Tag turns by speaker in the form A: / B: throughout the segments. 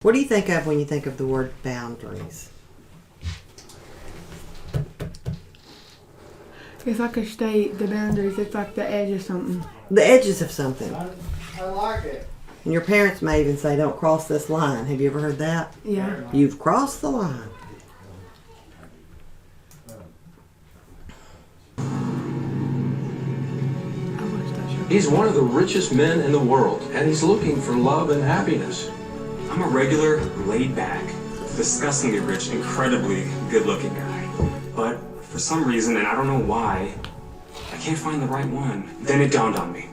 A: What do you think of when you think of the word boundaries?
B: It's like a state, the boundaries, it's like the edge of something.
A: The edges of something.
C: I like it.
A: And your parents may even say, don't cross this line. Have you ever heard that?
B: Yeah.
A: You've crossed the line.
B: I watched that show.
D: He's one of the richest men in the world, and he's looking for love and happiness.
E: I'm a regular, laid-back, disgustingly rich, incredibly good-looking guy. But for some reason, and I don't know why, I can't find the right one. Then it dawned on me.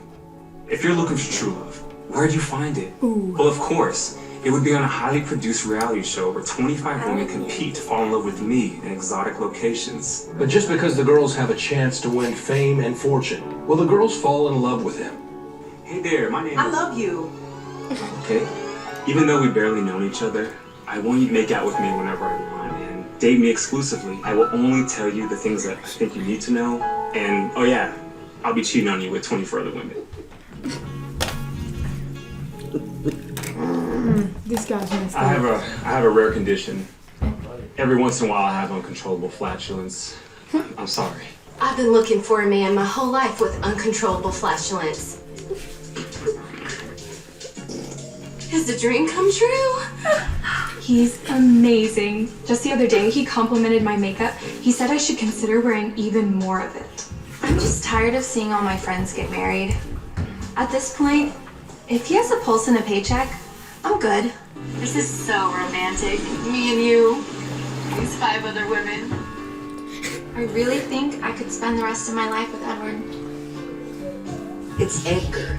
E: If you're looking for true love, where'd you find it?
B: Ooh.
E: Well, of course. It would be on a highly produced reality show where 25 women compete to fall in love with me in exotic locations.
D: But just because the girls have a chance to win fame and fortune, will the girls fall in love with him?
E: Hey there, my name is...
F: I love you.
E: Okay. Even though we've barely known each other, I want you to make out with me whenever I want and date me exclusively. I will only tell you the things that I think you need to know. And, oh yeah, I'll be cheating on you with 24 other women.
B: This guy's messed
E: I
B: up.
E: have a rare condition. Every once in a while I have uncontrollable flatulence. I'm sorry.
F: I've been looking for a man my whole life with uncontrollable flatulence. Has the dream come true?
G: He's amazing. Just the other day, he complimented my makeup. He said I should consider wearing even more of it. I'm just tired of seeing all my friends get married. At this point, if he has a pulse and a paycheck, I'm good. This is so romantic. Me and you, these 5 other women. I really think I could spend the rest of my life with Edward.
F: It's Edgar.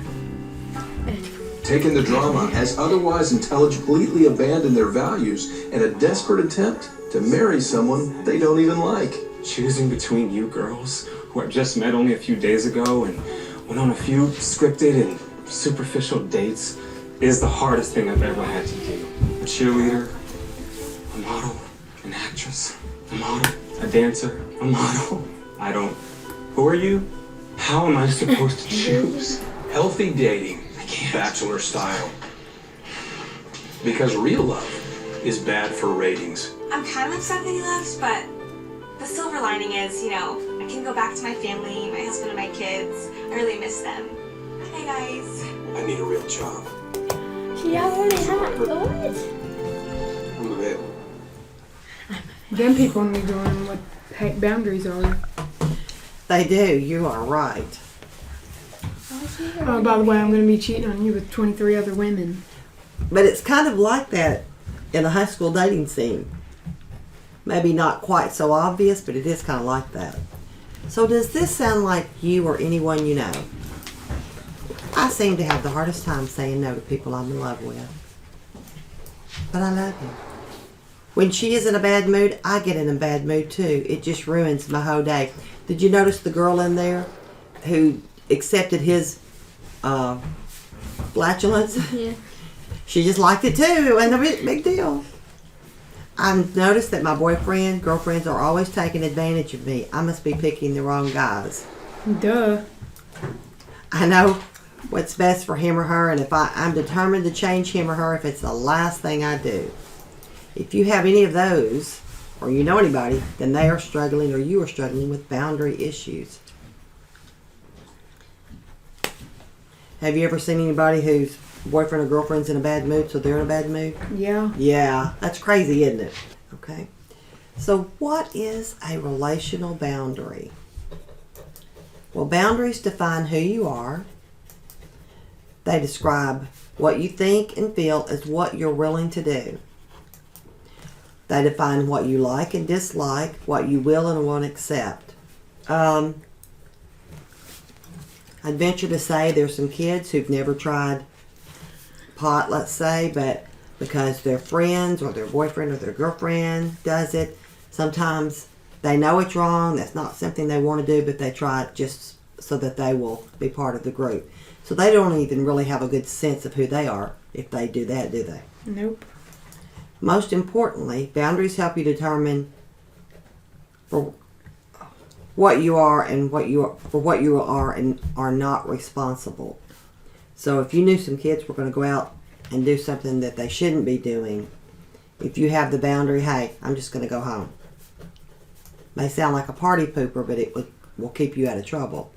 D: Taking the drama has otherwise intelligently abandoned their values in a desperate attempt to marry someone they don't even like.
E: Choosing between you girls, who I just met only a few days ago and went on a few scripted and superficial dates, is the hardest thing I've ever had to do. A cheerleader, a model, an actress, a model, a dancer, a model. Who are you? How am I supposed to choose?
D: Healthy dating,
E: I can't.
D: bachelor style. Because real love is bad for ratings.
H: I'm kind of upset that he left, but the silver lining is, I can go back to my family, my husband and my kids. I really miss them. Hey guys.
D: I need a real job.
I: Jag håller här.
D: I'm available.
B: Them people need to learn what heck boundaries are.
A: They do. You are right.
B: Oh, by the way, I'm going to be cheating on you with 23 other women.
A: But it's kind of like that in the high school dating scene. Maybe not quite so obvious, but it is kind of like that. So does this sound like you or anyone you know? I seem to have the hardest time saying no to people I'm in love with. But I love you. When she is in a bad mood, I get in a bad mood too. It just ruins my whole day. Did you notice the girl in there who accepted his flatulence?
I: Yeah.
A: She just liked it too. It wasn't a big deal. I've noticed that my girlfriends are always taking advantage of me. I must be picking the wrong guys.
B: Duh.
A: I know what's best for him or her, and if I'm determined to change him or her if it's the last thing I do. If you have any of those, or you know anybody, then they are struggling or you are struggling with boundary issues. Have you ever seen anybody whose boyfriend or girlfriend's in a bad mood, so they're in a bad mood?
B: Yeah.
A: Yeah, that's crazy, isn't it? Okay. So what is a relational boundary? Well, boundaries define who you are. They describe what you think and feel as what you're willing to do. They define what you like and dislike, what you will and won't accept. I'd venture to say there's some kids who've never tried pot, let's say, but because their friends or their boyfriend or their girlfriend does it, sometimes they know it's wrong, that's not something they want to do, but they try it just so that they will be part of the group. So they don't even really have a good sense of who they are if they do that, do they?
B: Nope.
A: Most importantly, boundaries help you determine for what you are and what you are and are not responsible. So if you knew some kids were going to go out and do something that they shouldn't be doing, if you have the boundary, hey, I'm just going to go home. May sound like a party pooper, but it will keep you out of trouble.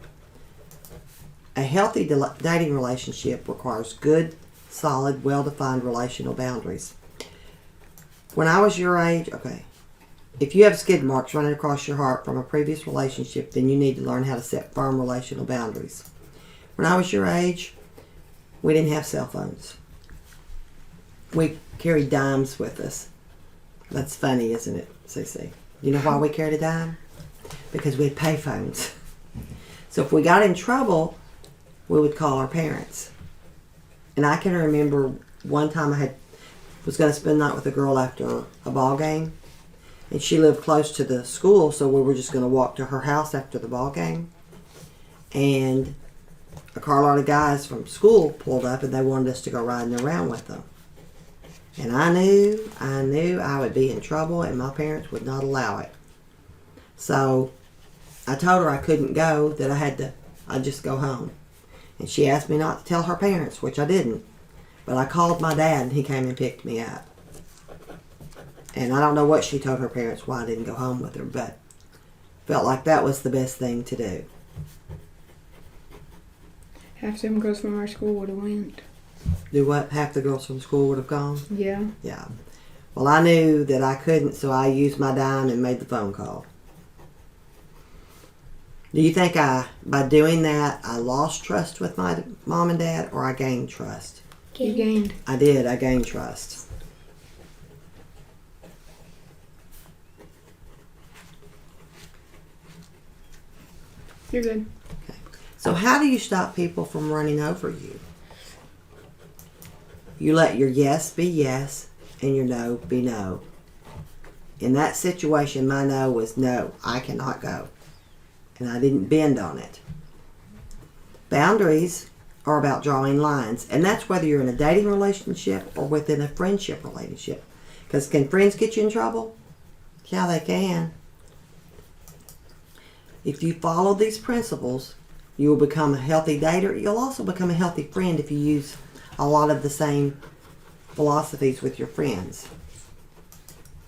A: A healthy dating relationship requires good, solid, well-defined relational boundaries. When I was your age, okay, if you have skid marks running across your heart from a previous relationship, then you need to learn how to set firm relational boundaries. When I was your age, we didn't have cell phones. We carried dimes with us. That's funny, isn't it, Cece? You know why we carried a dime? Because we had pay phones. So if we got in trouble, we would call our parents. And I can remember one time I was going to spend the night with a girl after a ball game. And she lived close to the school, so we were just going to walk to her house after the ball game. And a carload of guys from school pulled up and they wanted us to go riding around with them. And I knew I would be in trouble and my parents would not allow it. So I told her I couldn't go, that I'd just go home. And she asked me not to tell her parents, which I didn't. But I called my dad and he came and picked me up. And I don't know what she told her parents why I didn't go home with her, but felt like that was the best thing to do.
B: Half some girls from our school would have went.
A: Do what? Half the girls from school would have gone?
B: Yeah.
A: Yeah. Well, I knew that I couldn't, so I used my dime and made the phone call. Do you think by doing that, I lost trust with my mom and dad, or I gained trust?
B: You gained.
A: I did. I gained trust.
B: You're good.
A: So how do you stop people from running over you? You let your yes be yes and your no be no. In that situation, my no was no, I cannot go. And I didn't bend on it. Boundaries are about drawing lines. And that's whether you're in a dating relationship or within a friendship relationship. Because can friends get you in trouble? Yeah, they can. If you follow these principles, you will become a healthy dater. You'll also become a healthy friend if you use a lot of the same philosophies with your friends.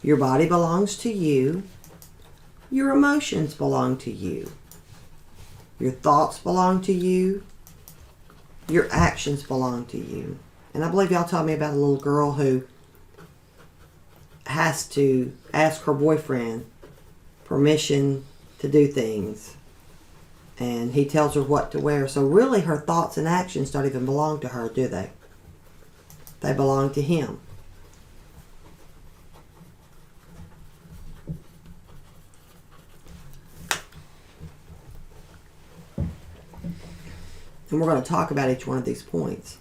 A: Your body belongs to you. Your emotions belong to you. Your thoughts belong to you. Your actions belong to you. And I believe y'all told me about a little girl who has to ask her boyfriend permission to do things. And he tells her what to wear. So really her thoughts and actions don't even belong to her, do they? They belong to him. And we're going to talk about each one of these points.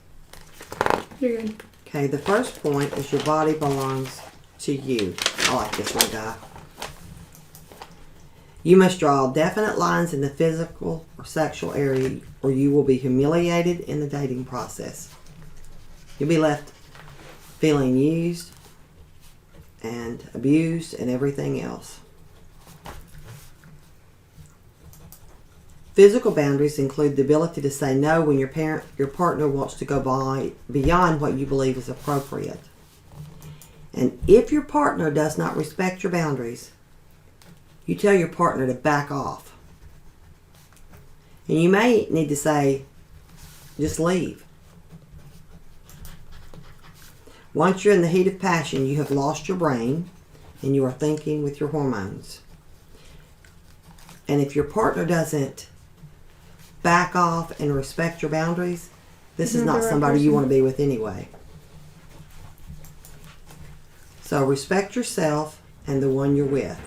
B: You're good.
A: Okay, the first point is your body belongs to you. I like this one, guy. You must draw definite lines in the physical or sexual area or you will be humiliated in the dating process. You'll be left feeling used and abused and everything else. Physical boundaries include the ability to say no when your partner wants to go beyond what you believe is appropriate. And if your partner does not respect your boundaries, you tell your partner to back off. And you may need to say, just leave. Once you're in the heat of passion, you have lost your brain and you are thinking with your hormones. And if your partner doesn't back off and respect your boundaries, this is not somebody you want to be with anyway. So respect yourself and the one you're with.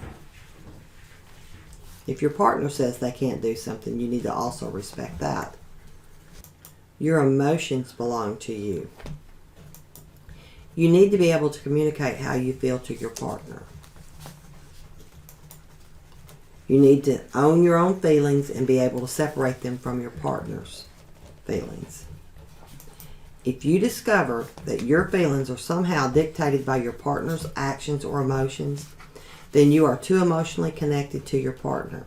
A: If your partner says they can't do something, you need to also respect that. Your emotions belong to you. You need to be able to communicate how you feel to your partner. You need to own your own feelings and be able to separate them from your partner's feelings. If you discover that your feelings are somehow dictated by your partner's actions or emotions, then you are too emotionally connected to your partner.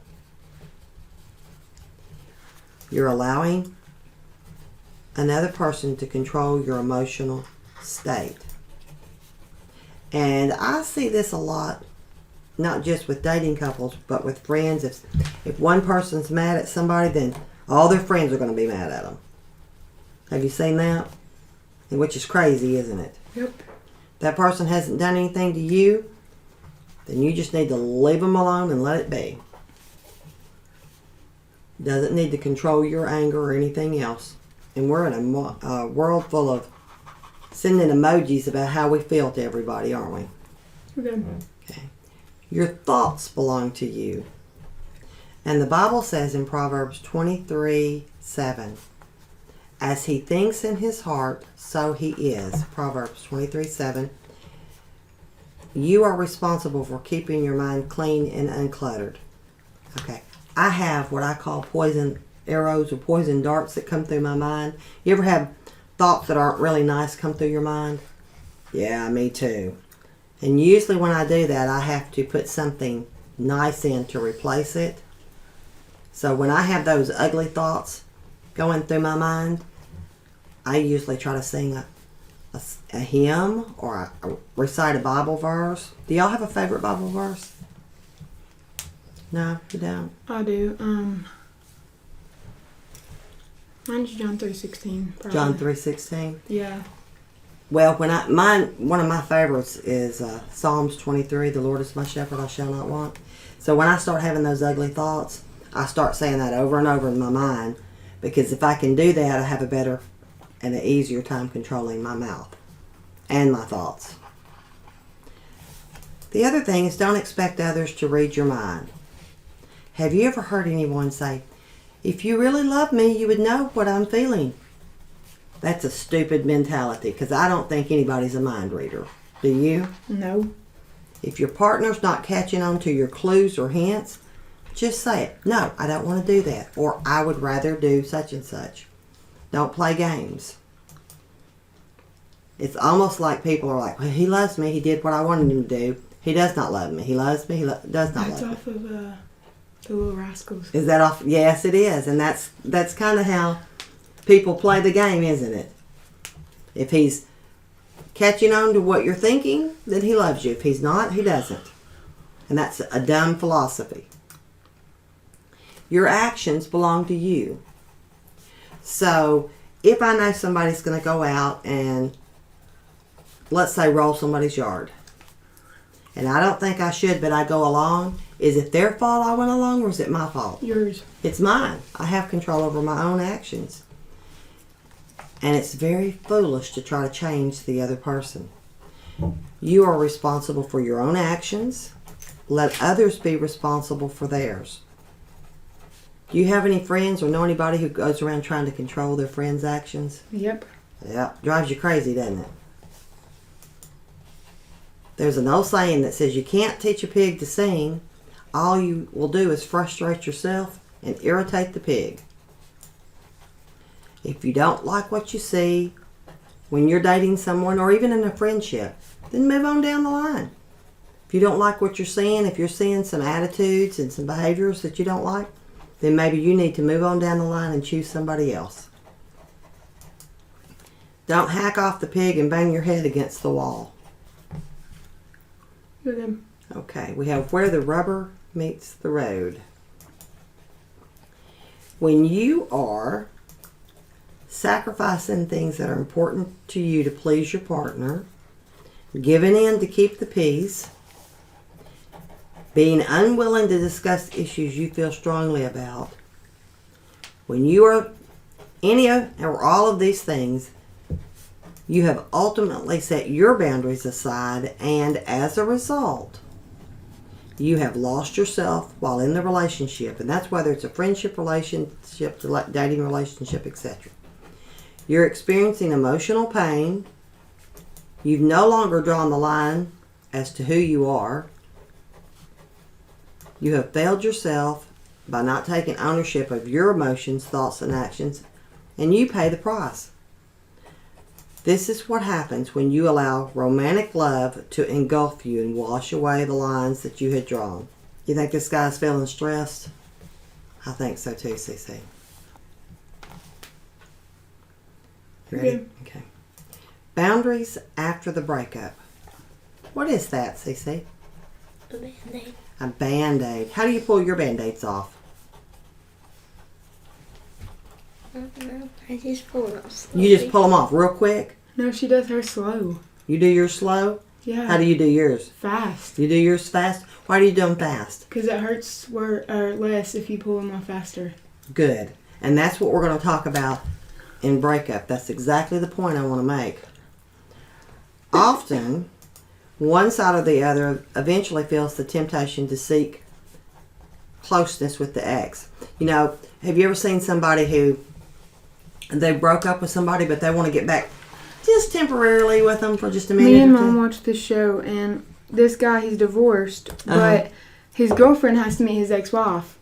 A: You're allowing another person to control your emotional state. And I see this a lot, not just with dating couples, but with friends. If one person's mad at somebody, then all their friends are going to be mad at them. Have you seen that? Which is crazy, isn't it?
B: Yep.
A: That person hasn't done anything to you, then you just need to leave them alone and let it be. Doesn't need to control your anger or anything else. And we're in a world full of sending emojis about how we feel to everybody, aren't we?
B: Okay.
A: Okay. Your thoughts belong to you. And the Bible says in Proverbs 23:7, as he thinks in his heart, so he is. Proverbs 23:7. You are responsible for keeping your mind clean and uncluttered. Okay. I have what I call poison arrows or poison darts that come through my mind. You ever have thoughts that aren't really nice come through your mind? Yeah, me too. And usually when I do that, I have to put something nice in to replace it. So when I have those ugly thoughts going through my mind, I usually try to sing a hymn or recite a Bible verse. Do y'all have a favorite Bible verse? No, you don't?
B: I do. Mine's John 3:16.
A: John 3:16.
B: Yeah.
A: Well, one of my favorites is Psalms 23. The Lord is my shepherd; I shall not want. So when I start having those ugly thoughts, I start saying that over and over in my mind, because if I can do that, I have a better and an easier time controlling my mouth and my thoughts. The other thing is, don't expect others to read your mind. Have you ever heard anyone say, if you really love me, you would know what I'm feeling? That's a stupid mentality, because I don't think anybody's a mind reader. Do you?
B: No.
A: If your partner's not catching on to your clues or hints, just say it. No, I don't want to do that. Or I would rather do such and such. Don't play games. It's almost like people are like, well, he loves me. He did what I wanted him to do. He does not love me. He loves me. He does not
B: That's
A: love me.
B: off of The Little Rascals.
A: Is that off? Yes, it is. And that's kind of how people play the game, isn't it? If he's catching on to what you're thinking, then he loves you. If he's not, he doesn't. And that's a dumb philosophy. Your actions belong to you. So if I know somebody's going to go out and, let's say, roll somebody's yard, and I don't think I should, but I go along, is it their fault I went along, or is it my fault?
B: Yours.
A: It's mine. I have control over my own actions. And it's very foolish to try to change the other person. You are responsible for your own actions. Let others be responsible for theirs. Do you have any friends or know anybody who goes around trying to control their friends' actions?
B: Yep.
A: Yeah, drives you crazy, doesn't it? There's an old saying that says you can't teach a pig to sing. All you will do is frustrate yourself and irritate the pig. If you don't like what you see when you're dating someone or even in a friendship, then move on down the line. If you don't like what you're seeing, if you're seeing some attitudes and some behaviors that you don't like, then maybe you need to move on down the line and choose somebody else. Don't hack off the pig and bang your head against the wall.
B: Okay.
A: Okay, we have where the rubber meets the road. When you are sacrificing things that are important to you to please your partner, giving in to keep the peace, being unwilling to discuss issues you feel strongly about, when you are any of or all of these things, you have ultimately set your boundaries aside, and as a result, you have lost yourself while in the relationship. And that's whether it's a friendship relationship, dating relationship, etc. You're experiencing emotional pain. You've no longer drawn the line as to who you are. You have failed yourself by not taking ownership of your emotions, thoughts, and actions, and you pay the price. This is what happens when you allow romantic love to engulf you and wash away the lines that you had drawn. You think this guy's feeling stressed? I think so too, CC. Ready?
B: Okay.
A: Okay. Boundaries after the breakup. What is that, Cece?
I: A Band-Aid.
A: A Band-Aid. How do you pull your Band-Aids off?
I: I don't know. I just pull it off slowly.
A: You just pull them off real quick?
B: No, she does her slow.
A: You do yours slow?
B: Yeah.
A: How do you do yours?
B: Fast.
A: You do yours fast? Why do you do them fast?
B: Because it hurts less if you pull them off faster.
A: Good. And that's what we're going to talk about in breakup. That's exactly the point I want to make. Often, one side or the other eventually feels the temptation to seek closeness with the ex. You know, have you ever seen somebody who they broke up with somebody but they want to get back just temporarily with them for just a minute?
B: Me and
A: or two?
B: Mom watched this show, and this guy, he's divorced,
A: Uh-huh.
B: but his girlfriend has to meet his ex-wife.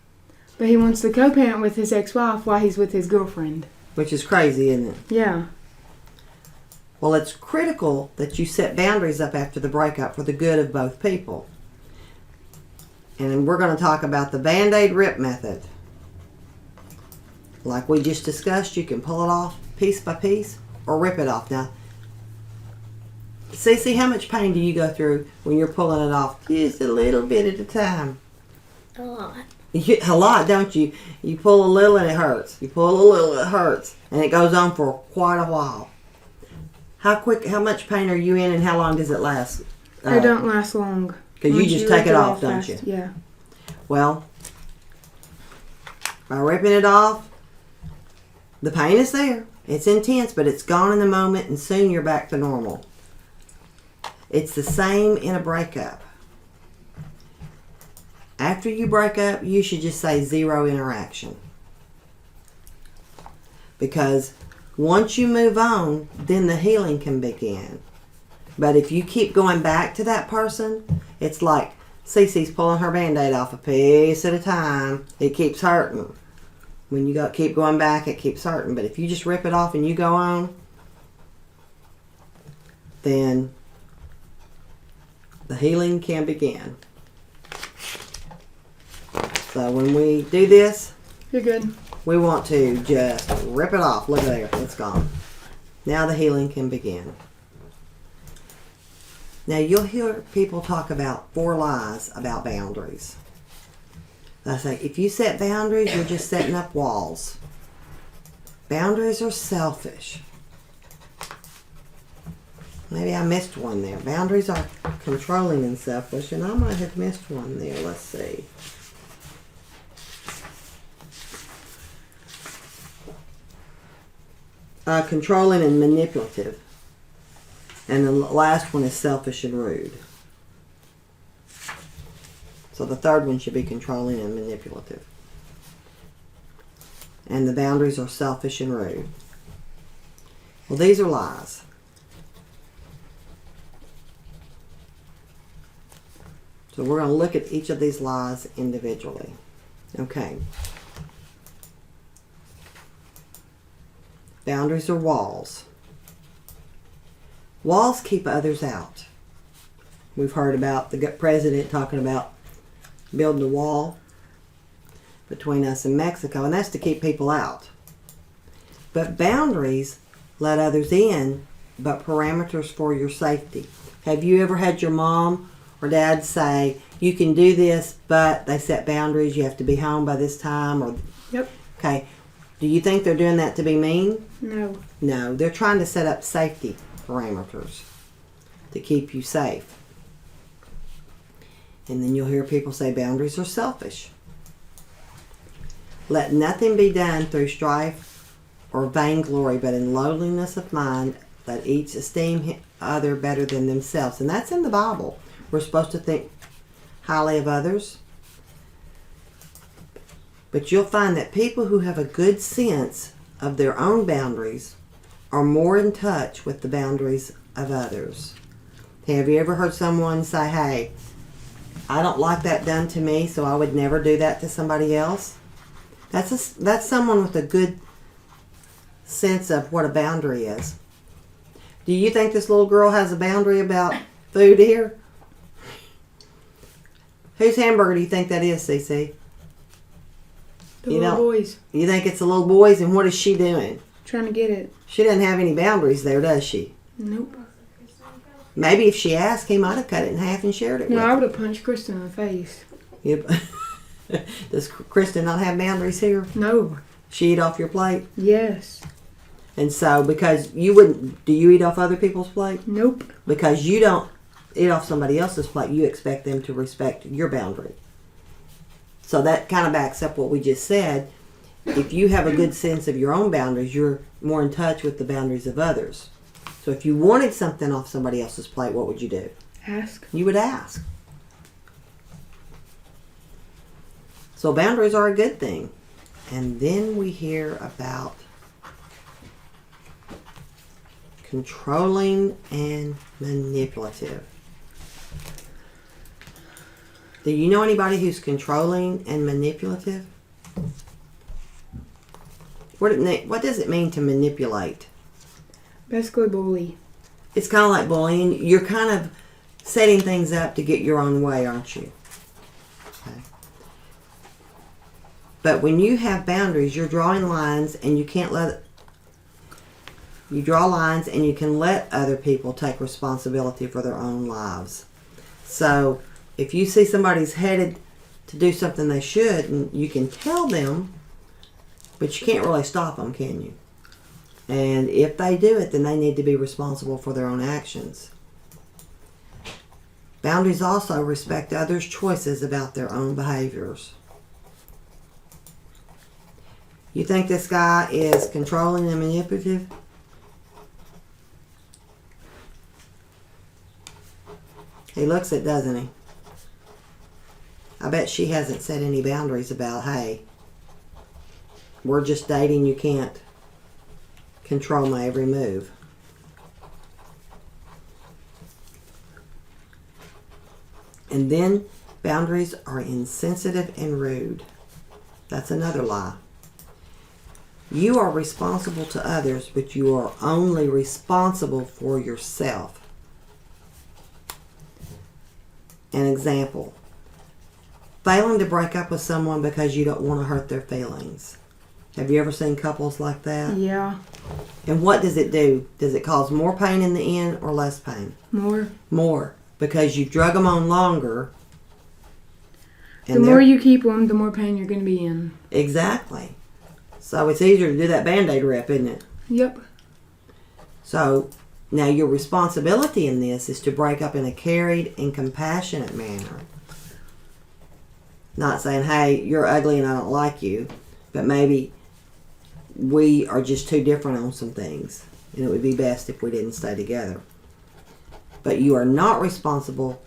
B: But he wants to co-parent with his ex-wife while he's with his girlfriend.
A: Which is crazy, isn't it?
B: Yeah.
A: Well, it's critical that you set boundaries up after the breakup for the good of both people. And we're going to talk about the Band-Aid rip method. Like we just discussed, you can pull it off piece by piece or rip it off. Now, Cece, how much pain do you go through when you're pulling it off? Just a little bit at a time.
I: A lot.
A: A lot, don't you? You pull a little and it hurts. You pull a little, it hurts. And it goes on for quite a while. How much pain are you in and how long does it last?
B: It don't last long.
A: Because you
B: Once
A: just
B: rip
A: take it off, don't
B: fast.
A: you?
B: Yeah.
A: Well, by ripping it off, the pain is there. It's intense, but it's gone in the moment and soon you're back to normal. It's the same in a breakup. After you break up, you should just say zero interaction. Because once you move on, then the healing can begin. But if you keep going back to that person, it's like Cece's pulling her Band-Aid off a piece at a time. It keeps hurting. When you keep going back, it keeps hurting. But if you just rip it off and you go on, then the healing can begin. So when we do this,
B: You're good.
A: we want to just rip it off. Look there, it's gone. Now the healing can begin. Now you'll hear people talk about 4 lies about boundaries. I say, if you set boundaries, you're just setting up walls. Boundaries are selfish. Maybe I missed one there. Boundaries are controlling and selfish, and I might have missed one there. Let's see. Controlling and manipulative. And the last one is selfish and rude. So the third one should be controlling and manipulative. And the boundaries are selfish and rude. Well, these are lies. So we're going to look at each of these lies individually. Okay. Boundaries are walls. Walls keep others out. We've heard about the president talking about building a wall between us and Mexico, and that's to keep people out. But boundaries let others in, but parameters for your safety. Have you ever had your mom or dad say, you can do this, but they set boundaries, you have to be home by this time? Or
B: Yep.
A: Okay. Do you think they're doing that to be mean?
B: No.
A: No, they're trying to set up safety parameters to keep you safe. And then you'll hear people say boundaries are selfish. Let nothing be done through strife or vainglory, but in lowliness of mind, let each esteem other better than themselves. And that's in the Bible. We're supposed to think highly of others. But you'll find that people who have a good sense of their own boundaries are more in touch with the boundaries of others. Have you ever heard someone say, hey, I don't like that done to me, so I would never do that to somebody else? That's someone with a good sense of what a boundary is. Do you think this little girl has a boundary about food here? Whose hamburger do you think that is, Cece?
B: The
A: You
B: little
A: don't-
B: boys
A: You think it's the little boy's, and what is she doing?
B: trying to get it.
A: She doesn't have any boundaries there, does she?
B: Nope.
A: Maybe if she asked, he might have cut it in half and shared it
B: No,
A: with
B: I
A: her.
B: would have punched Kristen in the face.
A: Yep. Does Kristen not have boundaries here?
B: No.
A: She eat off your plate?
B: Yes.
A: And so, because you wouldn't, do you eat off other people's plate?
B: Nope.
A: Because you don't eat off somebody else's plate, you expect them to respect your boundary. So that kind of backs up what we just said. If you have a good sense of your own boundaries, you're more in touch with the boundaries of others. So if you wanted something off somebody else's plate, what would you do?
B: Ask.
A: You would ask. So boundaries are a good thing. And then we hear about controlling and manipulative. Do you know anybody who's controlling and manipulative? What does it mean to manipulate?
B: Basically bully.
A: It's kind of like bullying. You're kind of setting things up to get your own way, aren't you? Okay. But when you have boundaries, you're drawing lines, and you can't let... You draw lines, and you can let other people take responsibility for their own lives. So if you see somebody's headed to do something they shouldn't, you can tell them, but you can't really stop them, can you? And if they do it, then they need to be responsible for their own actions. Boundaries also respect others' choices about their own behaviors. You think this guy is controlling and manipulative? He looks it, doesn't he? I bet she hasn't set any boundaries about, hey, we're just dating, you can't control my every move. And then boundaries are insensitive and rude. That's another lie. You are responsible to others, but you are only responsible for yourself. An example. Failing to break up with someone because you don't want to hurt their feelings. Have you ever seen couples like that?
B: Yeah.
A: And what does it do? Does it cause more pain in the end or less pain?
B: More.
A: More. Because you've drug them on longer.
B: The more you keep them, the more pain you're going to be in.
A: Exactly. So it's easier to do that Band-Aid rip, isn't it?
B: Yep.
A: So now your responsibility in this is to break up in a caring and compassionate manner. Not saying, hey, you're ugly and I don't like you, but maybe we are just too different on some things, and it would be best if we didn't stay together. But you are not responsible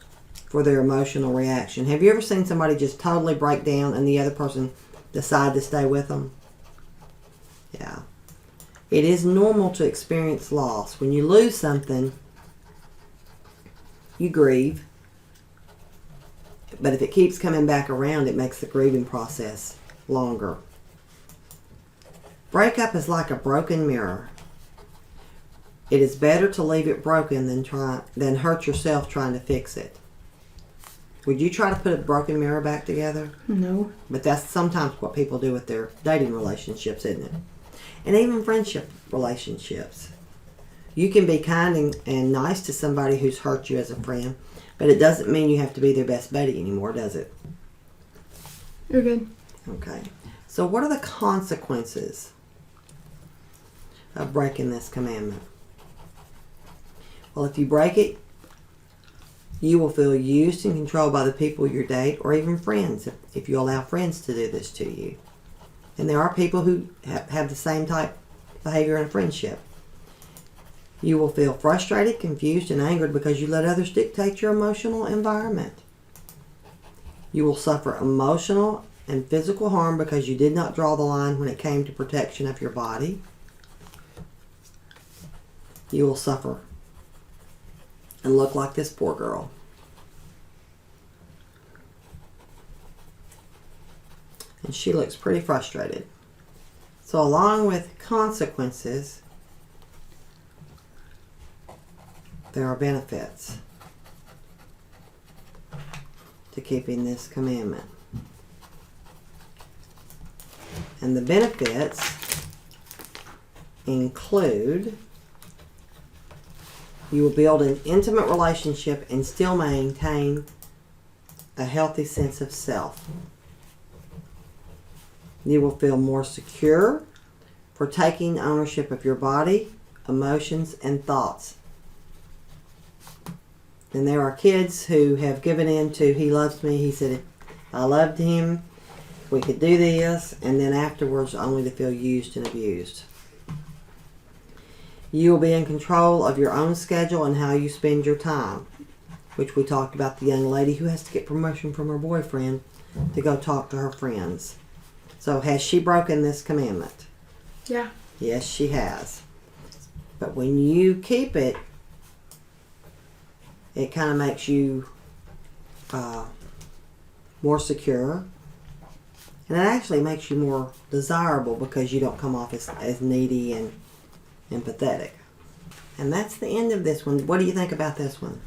A: for their emotional reaction. Have you ever seen somebody just totally break down and the other person decide to stay with them? Yeah. It is normal to experience loss. When you lose something, you grieve. But if it keeps coming back around, it makes the grieving process longer. Breakup is like a broken mirror. It is better to leave it broken than hurt yourself trying to fix it. Would you try to put a broken mirror back together?
B: No.
A: But that's sometimes what people do with their dating relationships, isn't it? And even friendship relationships. You can be kind and nice to somebody who's hurt you as a friend, but it doesn't mean you have to be their best buddy anymore, does it?
B: You're good.
A: Okay. So what are the consequences of breaking this commandment? Well, if you break it, you will feel used and controlled by the people you date, or even friends, if you allow friends to do this to you. And there are people who have the same type of behavior in a friendship. You will feel frustrated, confused, and angered because you let others dictate your emotional environment. You will suffer emotional and physical harm because you did not draw the line when it came to protection of your body. You will suffer and look like this poor girl. And she looks pretty frustrated. So along with consequences, there are benefits to keeping this commandment. And the benefits include You will build an intimate relationship and still maintain a healthy sense of self. You will feel more secure for taking ownership of your body, emotions, and thoughts. And there are kids who have given in to "he loves me," he said, "I loved him, we could do this," and then afterwards only to feel used and abused. You will be in control of your own schedule and how you spend your time, which we talked about the young lady who has to get permission from her boyfriend to go talk to her friends. So has she broken this commandment?
B: Yeah.
A: Yes, she has. But when you keep it, it kind of makes you more secure. And it actually makes you more desirable because you don't come off as needy and pathetic. And that's the end of this one. What do you think about this one?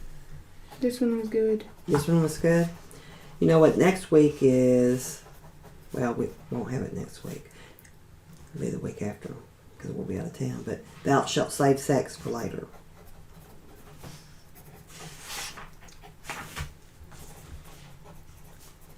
B: This one was good.
A: This one was good? You know what next week is? Well, we won't have it next week. It'll be the week after because we'll be out of town. But thou shalt save sex for later.